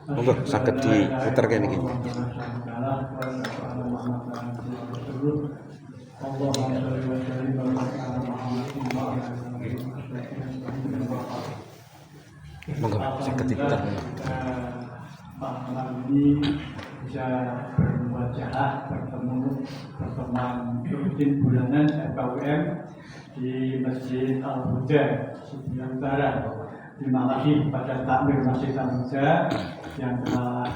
Monggo saged diputer kene iki. Monggo saged diputer. Ini bisa bermuajah bertemu pertemuan rutin bulanan FKUM di Masjid Al-Huda Sudiang Utara. Terima kasih pada takmir Masjid Al-Huda yang telah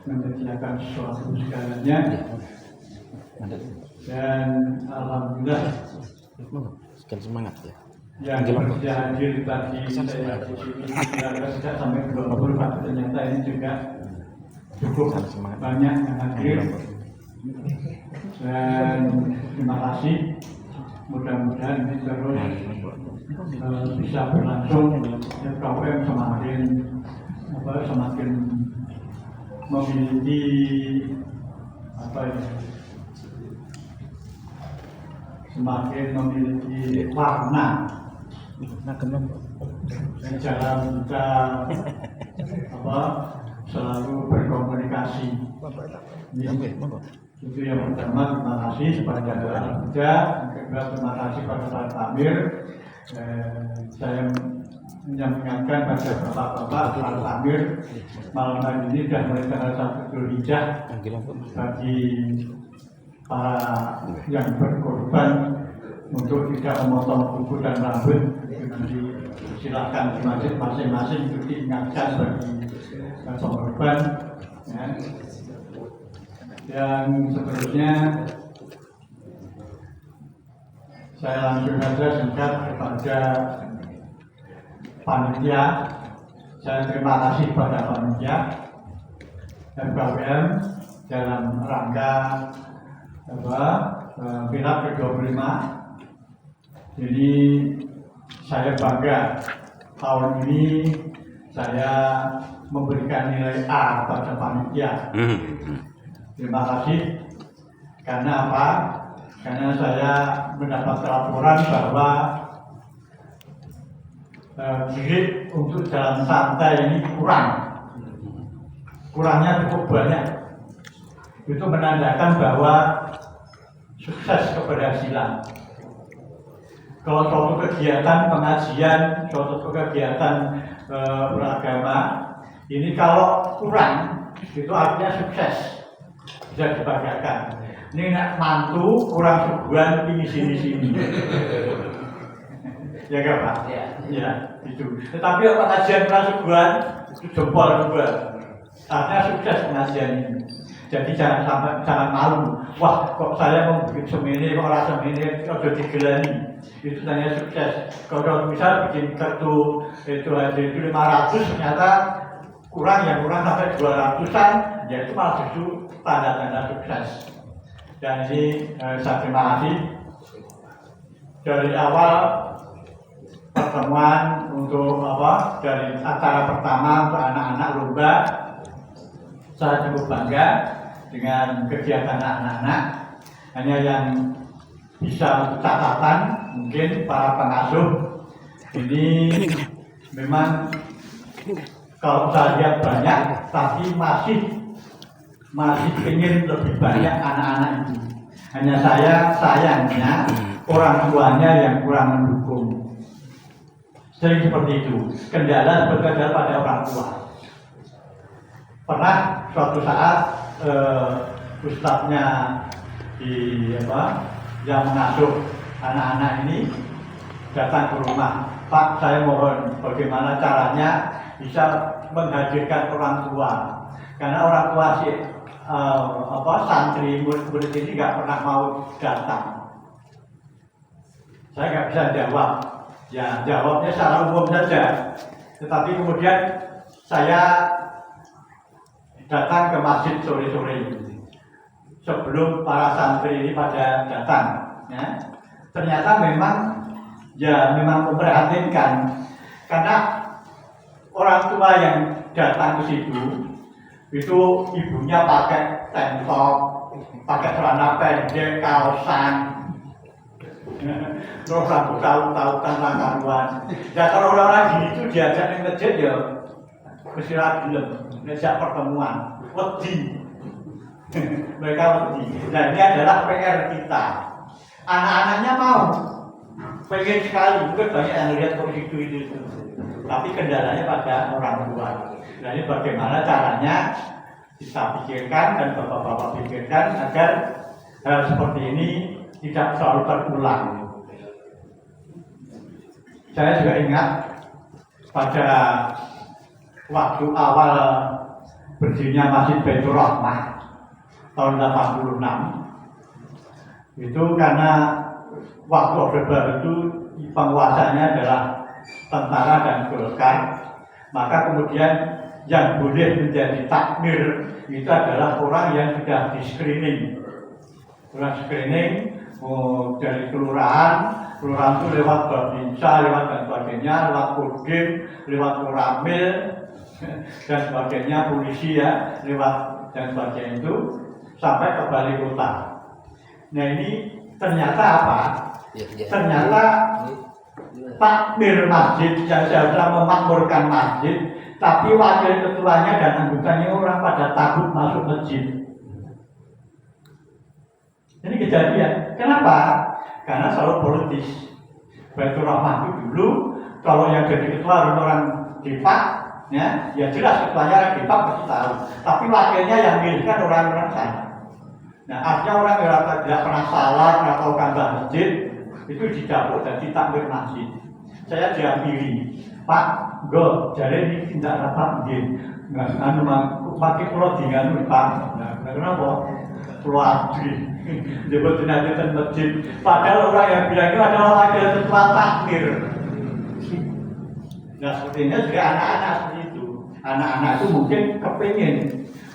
menyediakan sesuatu segalanya, dan alhamdulillah semangat ya. Yang sudah hadir tadi saya di sini tidak sampai 20, ternyata ini juga cukup banyak yang hadir, dan terima kasih. Mudah-mudahan ini terus bisa berlangsung. FKUM semakin memiliki semakin memiliki warna dalam kita selalu berkomunikasi. Itu yang pertama, terima kasih kepada Al-Huda, kedua terima kasih pada para takmir. Saya mengingatkan pada bapak-bapak para takmir, malam hari ini sudah mulai tanggal 1 Dzulhijjah bagi para yang berkorban untuk tidak memotong kuku dan rambut. Nanti silakan di masjid masing-masing untuk diingatkan bagi korban. Ya. Yang seterusnya saya langsung saja singkat kepada panitia. Saya terima kasih pada panitia FKUM dalam rangka Milad ke-25. Jadi saya bangga tahun ini saya memberikan nilai A pada panitia. Terima kasih. Karena apa? Karena saya mendapat laporan bahwa girit untuk jalan santai ini kurangnya cukup banyak. Itu menandakan bahwa sukses keberhasilan. Kalau suatu kegiatan pengajian, suatu kegiatan beragama, ini kalau kurang, itu artinya sukses, bisa dibanggakan. Ini nak mantu kurang suguhan ini sini. Ya kan Pak? Ya, itu. Tetapi pengajian kurang suguhan itu jempol juga. Artinya sukses pengajian ini. Jadi jangan malu. Wah, kok saya mau bikin semini, kok rasa semini, kok udah digelani. Itu hanya sukses. Kalau misal bikin kartu itu aja itu 500, ternyata kurang sampai 200-an, ya itu malah justru tanda-tanda sukses. Dan ini saya terima kasih dari awal pertemuan untuk dari acara pertama untuk anak-anak lomba. Saya cukup bangga dengan kegiatan anak-anak. Hanya yang bisa catatan mungkin para pengasuh ini memang kalau saya lihat banyak, tapi masih ingin lebih banyak anak-anak itu. Hanya sayangnya orang tuanya yang kurang mendukung. Sering seperti itu. Kendala sebetulnya pada orang tua. Pernah suatu saat ustadznya yang mengasuh anak-anak ini datang ke rumah. Pak, saya mohon bagaimana caranya bisa menghadirkan orang tua, karena orang tua santri murid ini nggak pernah mau datang. Saya nggak bisa jawab, ya jawabnya secara umum saja. Tetapi kemudian saya datang ke masjid sore-sore sebelum para santri ini pada datang. Ya. Ternyata memang memprihatinkan, karena orang tua yang datang ke situ itu ibunya pakai tank top, pakai celana pendek, kaosan, Terus aku tahu-tahukan karuan. Ya kalau orang-orang gini itu diajak ke masjid ya mesti ra gelem, ngajak pertemuan, wedi. Mereka wedi. Nah, ini adalah PR kita. Anak-anaknya mau, pengen sekali, mungkin banyak yang lihat kok itu. Tapi kendalanya pada orang tua. Nah, ini bagaimana caranya kita pikirkan dan bapak-bapak pikirkan agar hal seperti ini tidak selalu terulang. Saya juga ingat pada waktu awal berdirinya Masjid Baitur Rahmah tahun 86 itu karena waktu Orde Baru itu penguasanya adalah tentara dan Golkar, maka kemudian yang boleh menjadi takmir itu adalah orang yang sudah di screening. Orang screening dari kelurahan itu lewat Babinsa, lewat dan sebagainya, lewat Kodim, lewat Koramil dan sebagainya, polisi ya, lewat dan sebagainya itu sampai ke balai kota. Nah ini ternyata apa? Ternyata takmir masjid yang seharusnya memakmurkan masjid, tapi wakil ketuanya dan anggotanya orang pada takut masuk masjid. Ini kejadian. Kenapa? Karena selalu politis. Baitur Rahmah itu dulu kalau yang jadi ketua orang Depak, ya jelas ketuanya orang Depak pasti tahu. Tapi wakilnya yang milihkan orang-orang sana. Nah, artinya orang yang tidak pernah salah atau kagak masjid itu didapuk dan ditakmir masjid. Saya diambil, Pak, go, jadi ini tidak dapat begini. Nggak, pakai pulau dengan Pak. Nah, kenapa? Pulau Abdi. Disebut jenazah masjid. Padahal orang yang bilang itu adalah wakil ketua takmir. Nah, sepertinya juga anak-anak seperti itu. Anak-anak itu mungkin kepingin.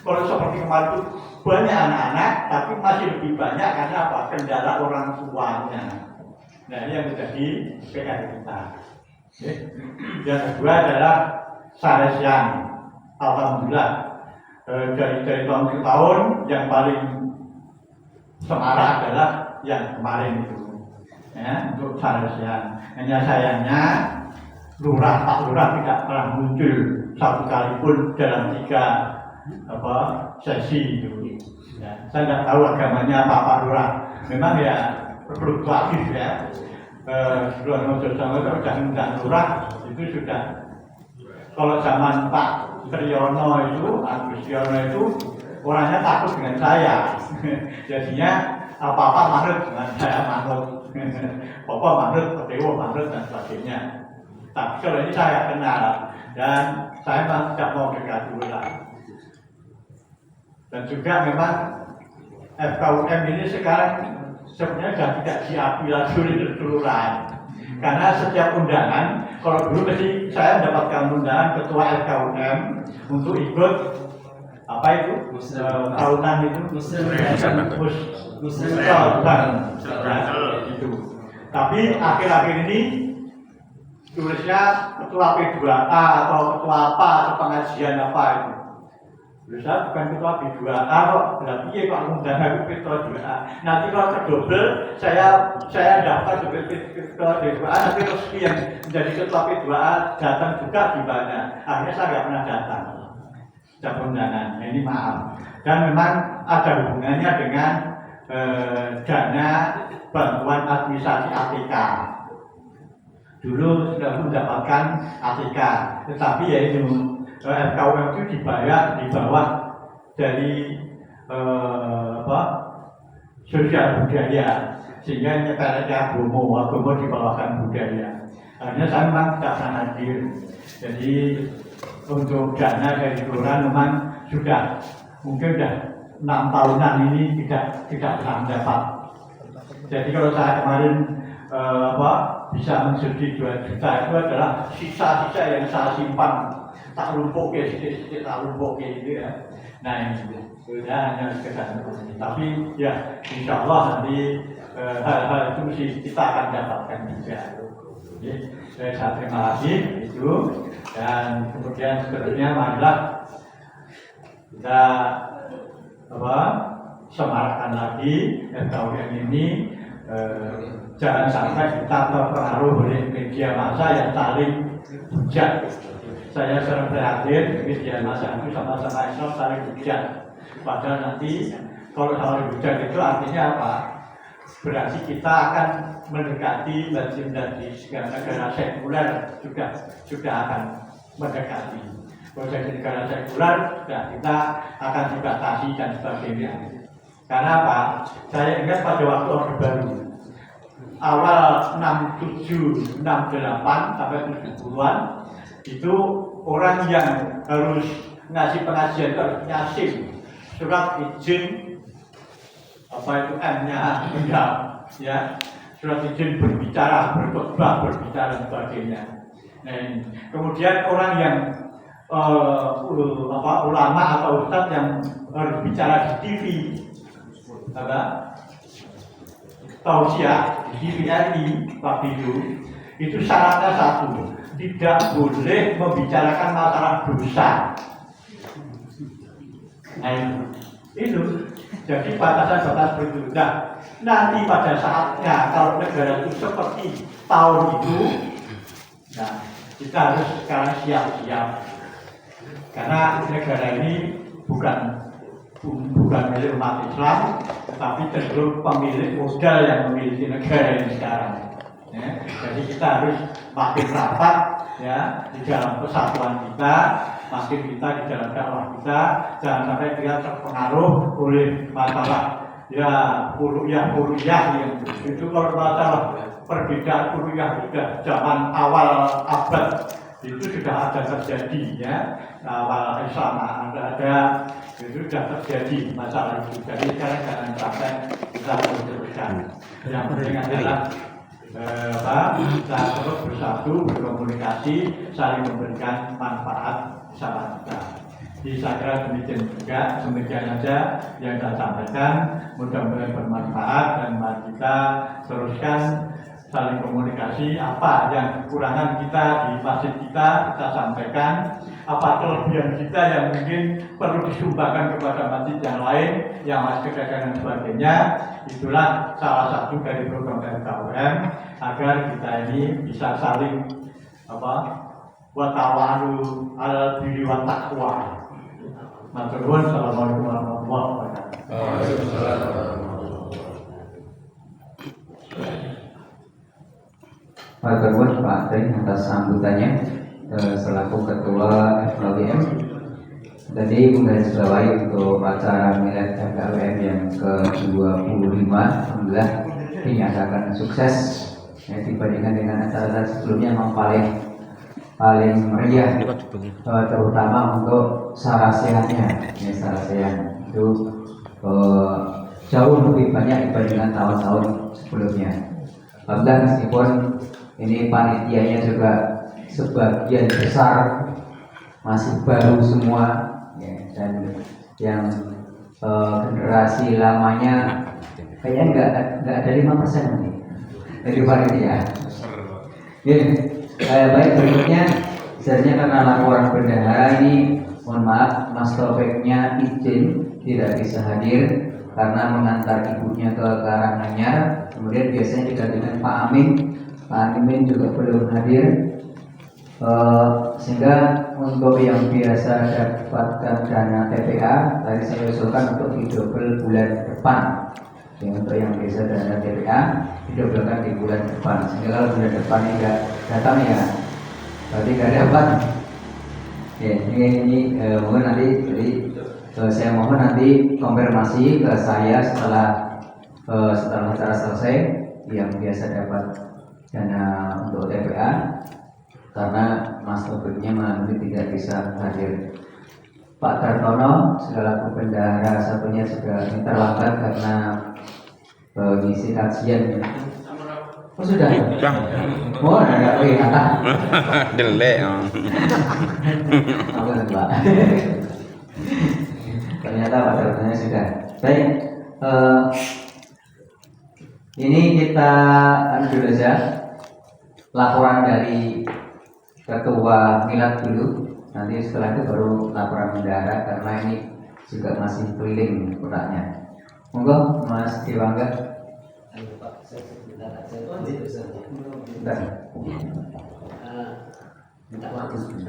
Kalau seperti kemarin itu banyak anak-anak, tapi masih lebih banyak karena apa? Kendala orang tuanya. Nah, ini yang menjadi PR kita. Yang kedua adalah Salesian. Alhamdulillah dari tahun ke tahun yang paling semarak adalah yang kemarin itu, ya, untuk Salesian. Hanya sayangnya Pak Lurah tidak pernah muncul satu kali pun dalam 3 sesi itu. Ya, saya tidak tahu agamanya Pak Lurah. Memang ya fluktuatif ya. Sebelum Mojo Songo sudah undang Lurah itu sudah. Kalau zaman Pak Triyono itu, Agus Triyono itu orangnya takut dengan saya. Jadinya apa-apa manut dengan saya manut. Bapak manut, Dewa manut dan sebagainya. Tapi kalau ini saya kenal dan saya memang tidak mau dekat dulu lah. Dan juga memang FKUM ini sekarang sebenarnya sudah tidak diakui lagi oleh kelurahan. Karena setiap undangan, kalau dulu mesti saya mendapatkan undangan ketua FKUM untuk ikut apa itu tahunan itu Muslim itu. Tapi akhir-akhir ini tulisnya ketua P2A atau ketua apa atau pengajian apa itu. Saya bukan ketua P2A kok, berarti ya Pak undangan itu ketua 2A. Nanti kalau kedobel saya daftar sebagai ketua P2A, nanti resmi yang menjadi ketua P2A datang juga di mana. Akhirnya saya nggak pernah datang. Undangan, ini maaf. Dan memang ada hubungannya dengan dana bantuan administrasi ATK. Dulu sudah mendapatkan ATK, tetapi ya itu FKUM itu dibayar di bawah dari sosial budaya, sehingga nyepelnya agama dibawahkan budaya. Akhirnya saya memang tidak pernah hadir. Jadi untuk dana dari kelurahan memang sudah mungkin sudah 6 tahunan ini tidak pernah mendapat. Jadi kalau saya kemarin bisa mensubsidi 2 juta itu adalah sisa-sisa yang saya simpan, tak lumpuk ya sedikit tak lumpuk gitu ya. Nah ini sudah hanya sekedar. Tapi ya insya Allah nanti hal-hal itu mesti kita akan dapatkan juga. Saya terima kasih itu, dan kemudian seterusnya marilah kita semarakkan lagi FKUM ini jangan sampai kita terpengaruh oleh media massa yang saling hujat. Saya sering prihatin media massa itu sama-sama Islam saling hujat. Padahal nanti kalau saling hujat itu artinya apa? Berarti kita akan mendekati lazim dari negara sekuler juga akan mendekati. Kalau jadi negara sekuler, ya kita akan dibatasi dan sebagainya. Karena apa? Saya ingat pada waktu Orde Baru, awal 67, 68 sampai 70-an, itu orang yang harus ngasih pengajian itu harus ngasih surat izin apa itu M-nya enggak, ya surat izin berbicara, berkhotbah, berbicara dan sebagainya. Nah, kemudian orang yang ulama atau ustadz yang harus bicara di TV, apa tausiah di TVRI waktu itu syaratnya satu, tidak boleh membicarakan masalah dosa. Nah, itu jadi batasan-batasan begitu. Nah, nanti pada saatnya kalau negara itu seperti tahun itu, nah kita harus sekarang siap-siap. Karena negara ini bukan milik umat Islam, tetapi cenderung pemilik modal yang memiliki negara ini sekarang. Ya, jadi kita harus makin rapat ya di dalam persatuan kita, makin kita di dalam dakwah kita, jangan sampai kita terpengaruh oleh masalah ya kuliah yang itu. Kalau masalah perbedaan kuliah sudah zaman awal abad itu sudah ada terjadi ya, awal Islam ada itu sudah terjadi masalah itu. Jadi sekarang jangan sampai kita teruskan. Yang penting adalah kita terus bersatu, berkomunikasi, saling memberikan manfaat sama kita. Jadi saya kira demikian saja yang saya sampaikan. Mudah-mudahan bermanfaat dan mari kita teruskan saling komunikasi. Apa yang kekurangan kita di masjid kita sampaikan. Apa kelebihan kita yang mungkin perlu disumbangkan kepada masjid yang lain, yang masih kedatangan dan sebagainya. Itulah salah satu dari program RKUM agar kita ini bisa saling watawanu al birri wa taqwa. Matur nuwun. Assalamualaikum warahmatullahi wabarakatuh. Matur nuwun Pak Teng atas sambutannya selaku Ketua FKUM. Tadi menggarisbawahi untuk acara Milad FKUM yang ke-25 alhamdulillah dinyatakan sukses ya, dibandingkan dengan acara sebelumnya memang paling meriah, terutama untuk sarasehannya ya, sarasehan itu jauh lebih banyak dibandingkan tahun-tahun sebelumnya. Alhamdulillah meskipun ini panitianya juga sebagian besar masih baru semua ya, dan yang generasi lamanya kayaknya nggak ada 5% nanti dari panitia. Baik, berikutnya sebenarnya karena laporan bendahara ini mohon maaf Mas Taufiknya izin tidak bisa hadir karena mengantar ibunya ke Karanganyar. Kemudian biasanya digantikan Pak Amin juga belum hadir. Sehingga untuk yang biasa dapatkan dana TPA tadi saya usulkan untuk didobel bulan depan. Untuk yang biasa dana TPA didobelkan di bulan depan. Sehingga kalau bulan depan tidak datang ya berarti tidak dapat. Ya, ini mohon nanti jadi saya mohon nanti konfirmasi ke saya setelah acara selesai yang biasa dapat dana untuk TPA. Karena Mas Taufiknya nanti tidak bisa hadir. Pak Tartono selaku bendahara satunya juga terlambat karena mengisi kajian. Oh sudah? Oh ada kelihatan. Delek. Pak. Ternyata Pak Tartono sudah. Baik. Ini kita dulu saja laporan dari Ketua Milad dulu, nanti setelah itu baru laporan bendahara karena ini juga masih keliling kotaknya. Monggo Mas Dewangga. Bentar. minta waktu sebentar.